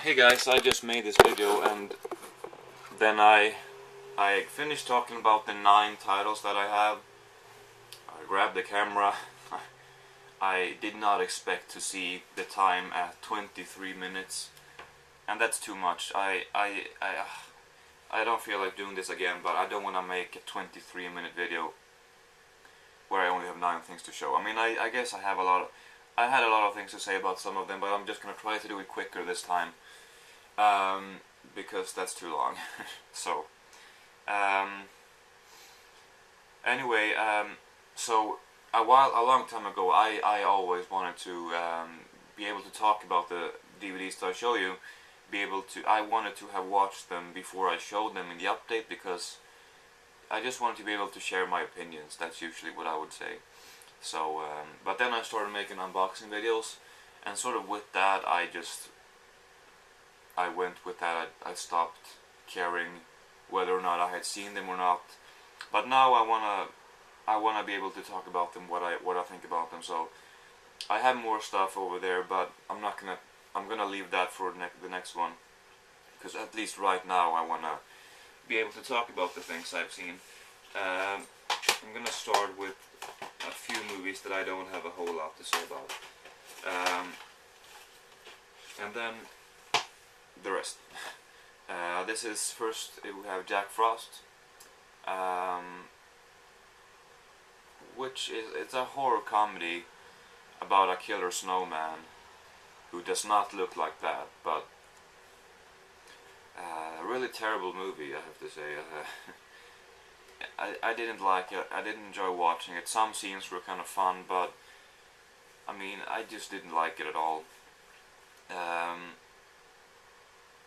Hey guys, I just made this video and then I finished talking about the 9 titles that I have. I grabbed the camera. I did not expect to see the time at 23 minutes, and that's too much. I don't feel like doing this again, but I don't want to make a 23-minute video where I only have 9 things to show. I mean, I guess I had a lot of things to say about some of them, but I'm just gonna try to do it quicker this time. Because that's too long. So, anyway, so a long time ago, I always wanted to be able to talk about the DVDs that I show you. I wanted to have watched them before I showed them in the update, because I just wanted to be able to share my opinions. That's usually what I would say. So, but then I started making unboxing videos, and sort of with that, I went with that. I stopped caring whether or not I had seen them or not. But now I wanna be able to talk about them, what I think about them. So I have more stuff over there, but I'm gonna leave that for the next one, because at least right now I wanna be able to talk about the things I've seen. I'm gonna start with a few movies that I don't have a whole lot to say about, and then the rest. This is first. We have Jack Frost, which it's a horror comedy about a killer snowman who does not look like that, but a really terrible movie, I have to say. I didn't like it. I didn't enjoy watching it. Some scenes were kind of fun, but I mean, I just didn't like it at all.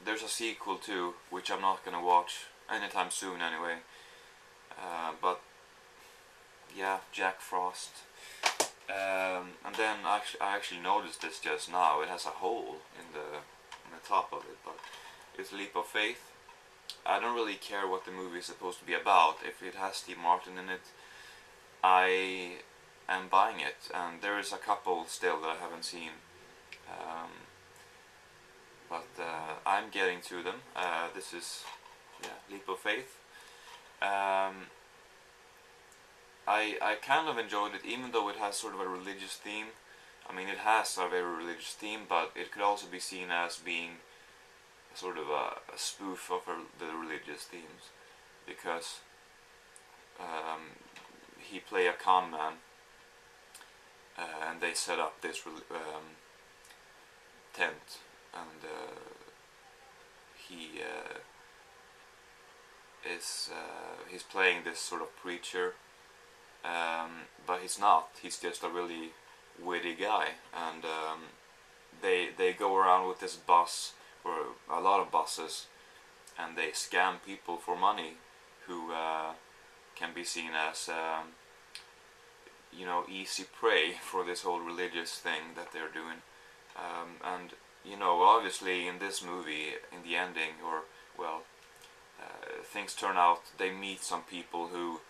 There's a sequel too, which I'm not gonna watch anytime soon anyway. But yeah, Jack Frost. And then I actually noticed this just now. It has a hole in the top of it, but it's Leap of Faith. I don't really care what the movie is supposed to be about. If it has Steve Martin in it, I am buying it. And there is a couple still that I haven't seen. But I'm getting to them. This is Leap of Faith. I kind of enjoyed it, even though it has sort of a religious theme. I mean, it has a very religious theme, but it could also be seen as being sort of a spoof of the religious themes, because he play a con man, and they set up this tent, and he's playing this sort of preacher, but he's not. He's just a really witty guy, and they go around with this bus, or a lot of buses, and they scam people for money who can be seen as easy prey for this whole religious thing that they're doing. And obviously in this movie, in the ending, things turn out, they meet some people who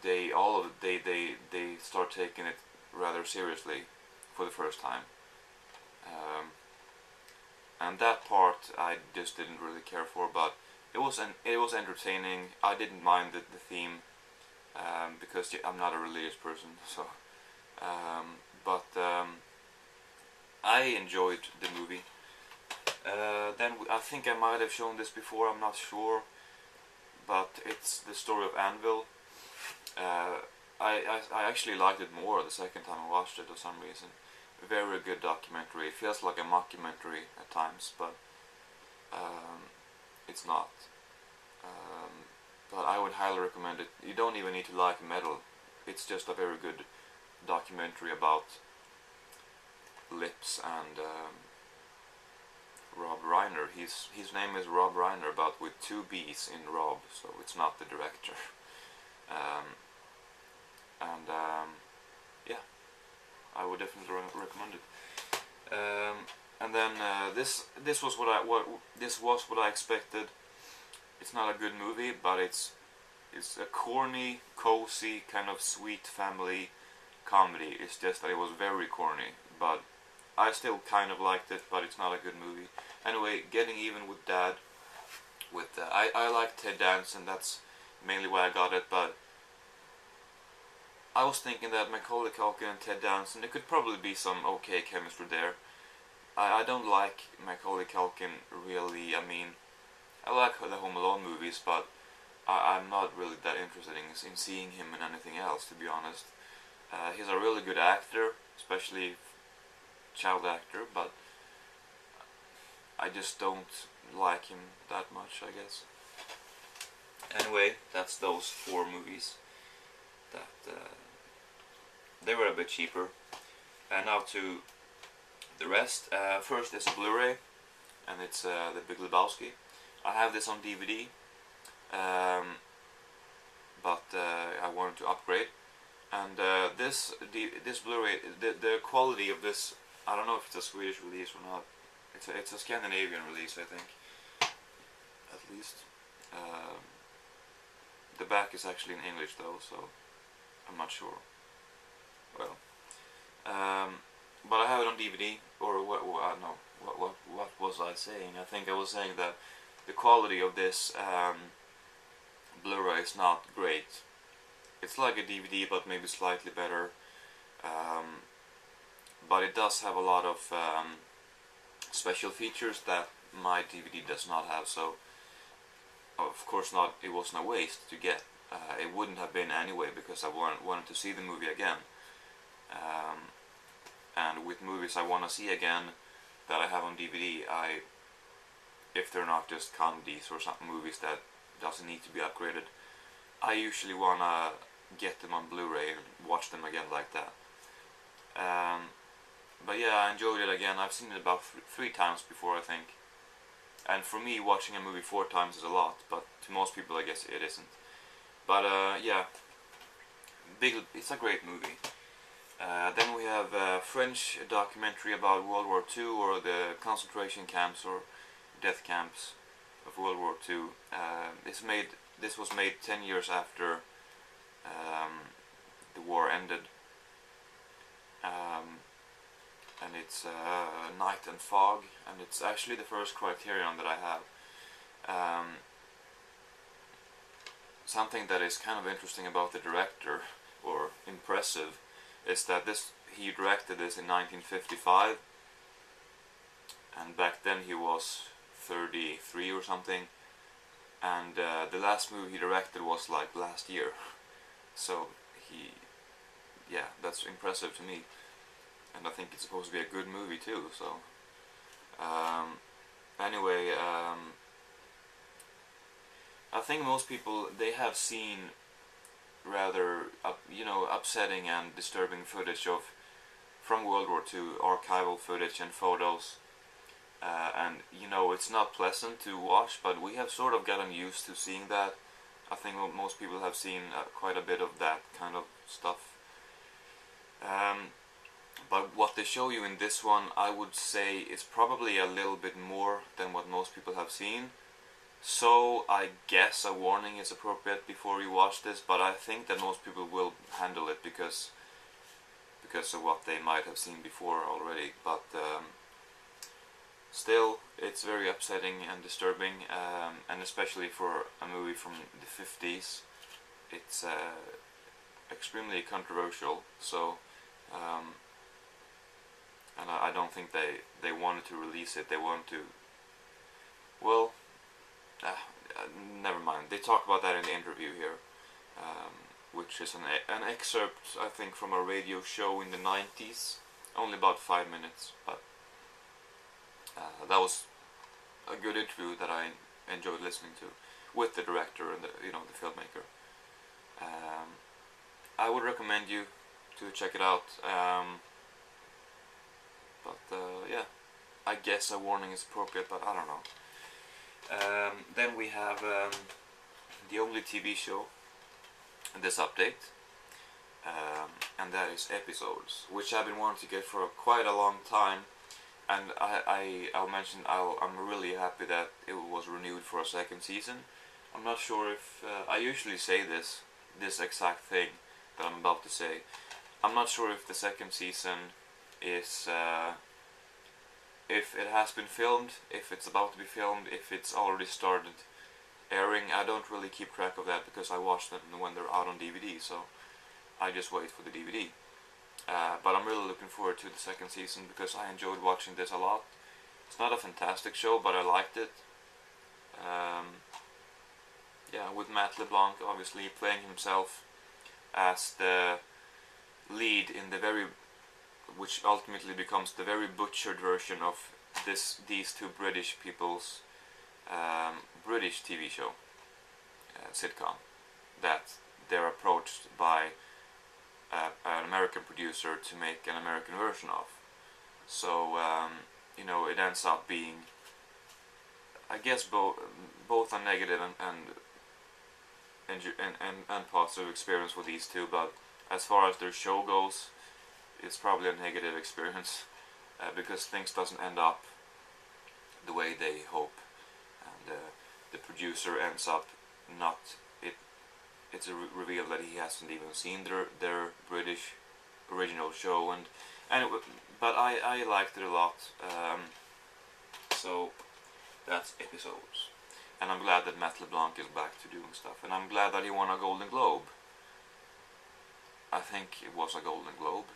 they start taking it rather seriously for the first time. And that part I just didn't really care for, but it was entertaining. I didn't mind the theme, because I'm not a religious person, so I enjoyed the movie. Then I think I might have shown this before, I'm not sure, but it's the Story of Anvil. I actually liked it more the second time I watched it for some reason. Very good documentary. It feels like a mockumentary at times, but it's not. But I would highly recommend it. You don't even need to like metal. It's just a very good documentary about Lips and Rob Reiner. His name is Rob Reiner, but with 2 B's in Rob, so it's not the director. Yeah, I would definitely recommend it. And then this was what I expected. It's not a good movie, but it's a corny, cozy, kind of sweet family comedy. It's just that it was very corny, but I still kind of liked it, but it's not a good movie. Anyway, Getting Even with Dad. With I like Ted Danson. That's mainly why I got it. But I was thinking that Macaulay Culkin and Ted Danson, there could probably be some okay chemistry there. I don't like Macaulay Culkin really. I mean, I like the Home Alone movies, but I'm not really that interested in seeing him in anything else, to be honest. He's a really good actor, especially child actor, but I just don't like him that much, I guess. Anyway, that's those 4 movies that they were a bit cheaper. And now to the rest. First is a Blu-ray, and it's The Big Lebowski. I have this on DVD, but I wanted to upgrade. And this Blu-ray, the quality of this, I don't know if it's a Swedish release or not. It's a Scandinavian release, I think, at least. The back is actually in English though, so I'm not sure. Well, but I have it on DVD, or what was I saying? I think I was saying that the quality of this Blu-ray is not great. It's like a DVD, but maybe slightly better. But it does have a lot of special features that my DVD does not have, so of course not. It wasn't a waste to get. It wouldn't have been anyway, because I wanted to see the movie again. And with movies I want to see again that I have on DVD, if they're not just comedies or some movies that doesn't need to be upgraded, I usually want to get them on Blu-ray and watch them again like that. But yeah, I enjoyed it again. I've seen it about 3 times before, I think. And for me, watching a movie 4 times is a lot, but to most people I guess it isn't. But yeah, it's a great movie. Then we have a French documentary about World War II, or the concentration camps or death camps of World War II. This was made 10 years after the war ended. And it's Night and Fog, and it's actually the first Criterion that I have. Something that is kind of interesting about the director, or impressive, is that he directed this in 1955, and back then he was 33 or something, and the last movie he directed was like last year. So yeah, that's impressive to me, and I think it's supposed to be a good movie too. So anyway, I think most people, they have seen rather upsetting and disturbing footage from World War II, archival footage and photos, and it's not pleasant to watch, but we have sort of gotten used to seeing that. I think most people have seen quite a bit of that kind of stuff. But what they show you in this one, I would say, is probably a little bit more than what most people have seen. So I guess a warning is appropriate before you watch this, but I think that most people will handle it because of what they might have seen before already. But still, it's very upsetting and disturbing, and especially for a movie from the 50s, it's extremely controversial. So and I don't think they wanted to release it. They wanted to, well, never mind. They talk about that in the interview here, which is an excerpt, I think, from a radio show in the 90s, only about 5 minutes, but that was a good interview that I enjoyed listening to with the director and the filmmaker. I would recommend you to check it out, but yeah, I guess a warning is appropriate, but I don't know. Then we have the only TV show in this update, and that is Episodes, which I've been wanting to get for quite a long time, and I'll mention I'm really happy that it was renewed for a 2nd season. I'm not sure if I usually say this exact thing that I'm about to say. I'm not sure if the 2nd season is if it has been filmed, if it's about to be filmed, if it's already started airing. I don't really keep track of that because I watch them when they're out on DVD, so I just wait for the DVD. But I'm really looking forward to the second season because I enjoyed watching this a lot. It's not a fantastic show, but I liked it. Yeah, with Matt LeBlanc obviously playing himself as the lead in the very, which ultimately becomes the very butchered version of these two British people's British TV show, sitcom, that they're approached by an American producer to make an American version of. So you know, it ends up being, I guess, both a negative and positive experience with these two, but as far as their show goes, it's probably a negative experience because things doesn't end up the way they hope, and the producer ends up not. It's revealed that he hasn't even seen their British original show, but I liked it a lot. So that's episodes, and I'm glad that Matt LeBlanc is back to doing stuff, and I'm glad that he won a Golden Globe. I think it was a Golden Globe,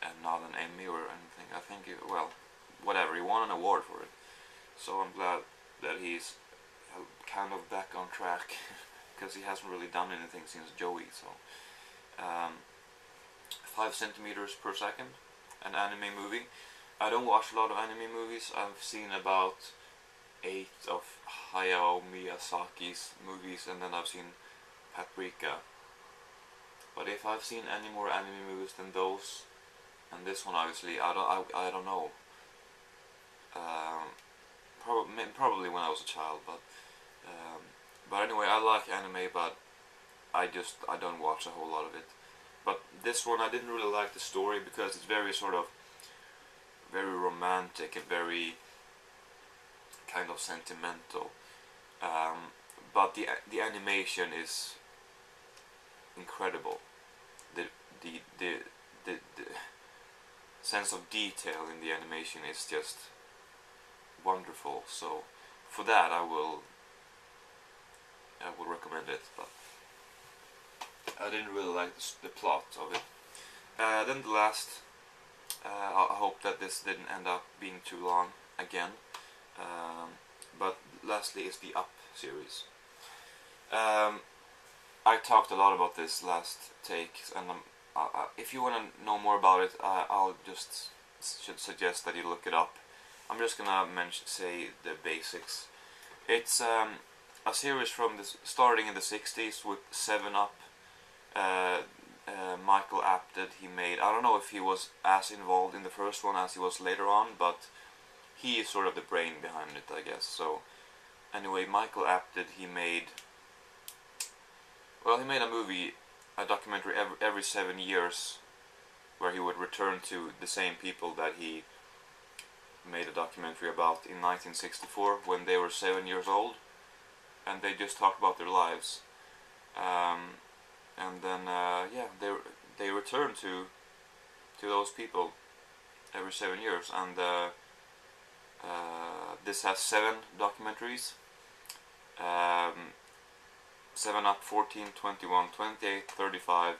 and not an Emmy or anything. I think well, whatever, he won an award for it. So I'm glad that he's kind of back on track because he hasn't really done anything since Joey. So 5 centimeters per second, an anime movie. I don't watch a lot of anime movies. I've seen about 8 of Hayao Miyazaki's movies, and then I've seen Paprika. But if I've seen any more anime movies than those, and this one obviously, I don't know. Probably when I was a child, but anyway, I like anime, but I don't watch a whole lot of it. But this one, I didn't really like the story because it's very very romantic and very kind of sentimental. But the animation is incredible. The sense of detail in the animation is just wonderful. So for that, I will recommend it. But I didn't really like the plot of it. Then the last, I hope that this didn't end up being too long again. But lastly is the Up series. I talked a lot about this last take, and if you want to know more about it, I'll just should suggest that you look it up. I'm just gonna say the basics. It's a series from starting in the 60s with 7-Up. Michael Apted, he made. I don't know if he was as involved in the first one as he was later on, but he is sort of the brain behind it, I guess. So anyway, Michael Apted, he made a movie, a documentary every 7 years, where he would return to the same people that he made a documentary about in 1964 when they were 7 years old, and they just talked about their lives. And then they return to those people every 7 years, and this has 7 documentaries. 7-Up 14, 21, 28, 35,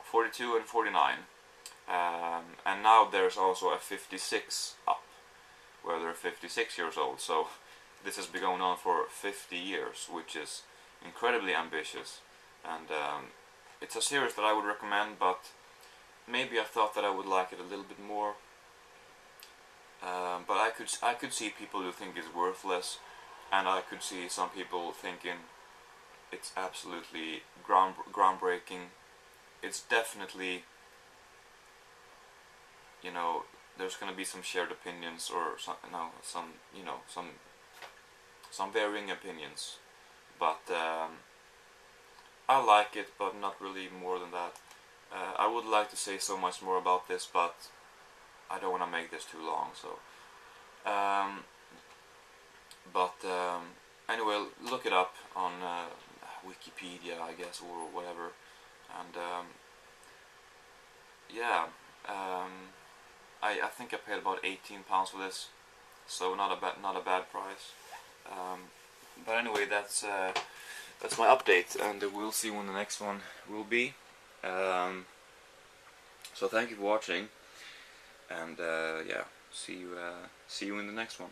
42 and 49. And now there's also a 56-Up, where they're 56 years old. So this has been going on for 50 years, which is incredibly ambitious. And it's a series that I would recommend, but maybe I thought that I would like it a little bit more. But I could see people who think it's worthless, and I could see some people thinking it's absolutely groundbreaking. It's definitely, you know, there's going to be some shared opinions, or some varying opinions, but I like it, but not really more than that. I would like to say so much more about this, but I don't want to make this too long. So anyway, look it up on Wikipedia, I guess, or whatever, and I think I paid about £18 for this, so not a bad price. But anyway, that's my update, and we'll see when the next one will be. So thank you for watching, and yeah, see you in the next one.